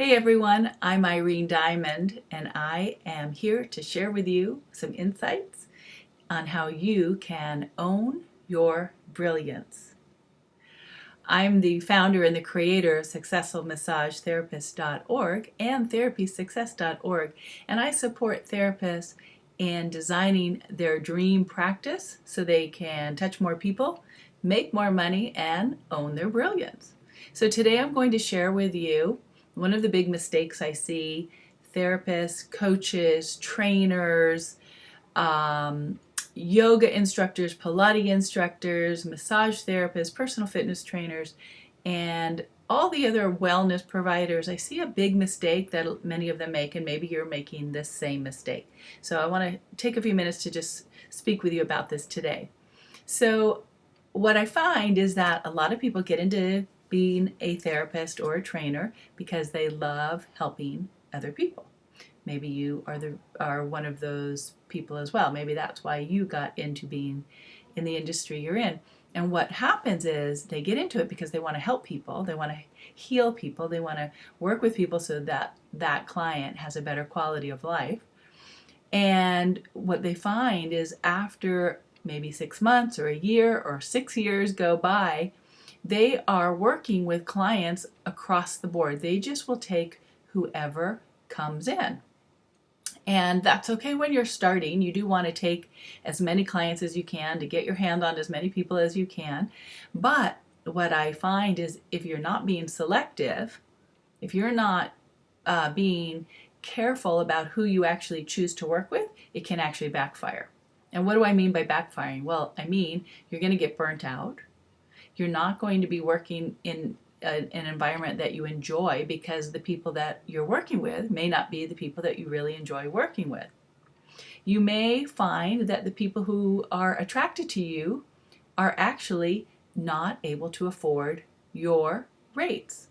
Hey everyone, I'm Irene Diamond, and I am here to share with you some insights on how you can own your brilliance. I'm the founder and the creator of SuccessfulMassageTherapist.org and TherapySuccess.org, and I support therapists in designing their dream practice so they can touch more people, make more money, and own their brilliance. So today I'm going to share with you one of the big mistakes I see therapists, coaches, trainers, yoga instructors, Pilates instructors, massage therapists, personal fitness trainers, and all the other wellness providers. I see a big mistake that many of them make, and maybe you're making this same mistake. So I want to take a few minutes to just speak with you about this today. So what I find is that a lot of people get into being a therapist or a trainer because they love helping other people. Maybe you are one of those people as well. Maybe that's why you got into being in the industry you're in. And what happens is they get into it because they want to help people, they want to heal people, they want to work with people so that that client has a better quality of life. And what they find is after maybe 6 months or a year or 6 years go by, they are working with clients across the board. They just will take whoever comes in. And that's okay when you're starting. You do want to take as many clients as you can to get your hand on as many people as you can. But what I find is if you're not being selective, if you're not being careful about who you actually choose to work with, it can actually backfire. And what do I mean by backfiring? Well, I mean you're going to get burnt out. You're not going to be working in an environment that you enjoy because the people that you're working with may not be the people that you really enjoy working with. You may find that the people who are attracted to you are actually not able to afford your rates.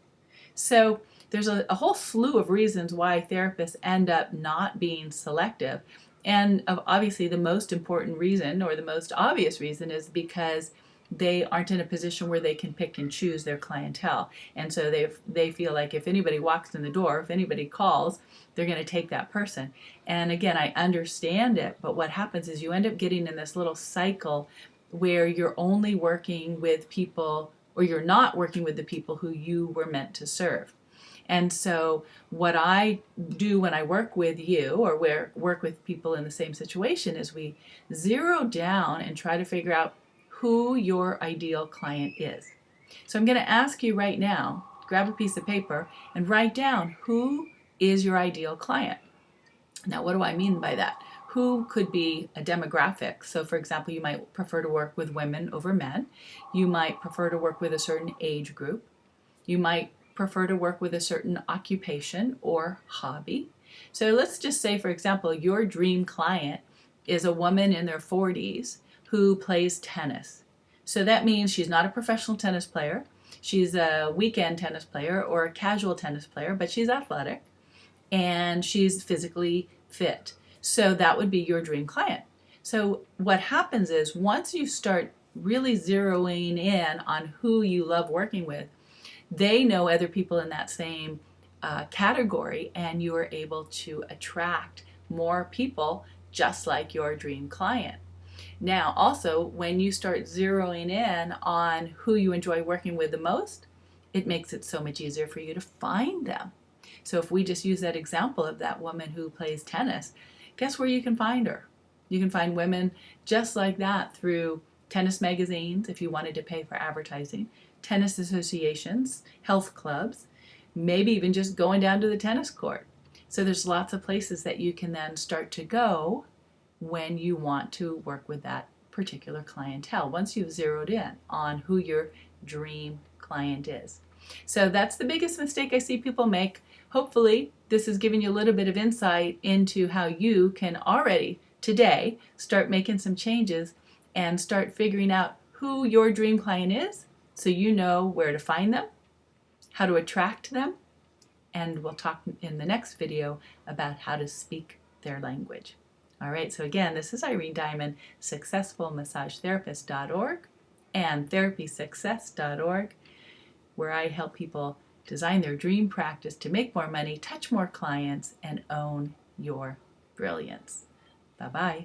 So there's a whole slew of reasons why therapists end up not being selective. And obviously the most important reason, or the most obvious reason, is because they aren't in a position where they can pick and choose their clientele. And so they feel like if anybody walks in the door, if anybody calls, they're going to take that person. And again, I understand it, but what happens is you end up getting in this little cycle where you're only working with people, or you're not working with the people who you were meant to serve. And so what I do when I work with you or work with people in the same situation is we zero down and try to figure out who your ideal client is. So I'm going to ask you right now, grab a piece of paper and write down who is your ideal client. Now, what do I mean by that? Who could be a demographic. So for example, you might prefer to work with women over men. You might prefer to work with a certain age group. You might prefer to work with a certain occupation or hobby. So let's just say, for example, your dream client is a woman in their 40s who plays tennis. So that means she's not a professional tennis player. She's a weekend tennis player or a casual tennis player, but she's athletic and she's physically fit. So that would be your dream client. So what happens is once you start really zeroing in on who you love working with, they know other people in that same category, and you are able to attract more people just like your dream client. Now, also, when you start zeroing in on who you enjoy working with the most, it makes it so much easier for you to find them. So if we just use that example of that woman who plays tennis, guess where you can find her? You can find women just like that through tennis magazines if you wanted to pay for advertising, tennis associations, health clubs, maybe even just going down to the tennis court. So there's lots of places that you can then start to go when you want to work with that particular clientele, once you've zeroed in on who your dream client is. So that's the biggest mistake I see people make. Hopefully this has given you a little bit of insight into how you can already today start making some changes and start figuring out who your dream client is so you know where to find them, how to attract them, and we'll talk in the next video about how to speak their language. All right, so again, this is Irene Diamond, SuccessfulMassageTherapist.org and TherapySuccess.org, where I help people design their dream practice to make more money, touch more clients, and own your brilliance. Bye-bye.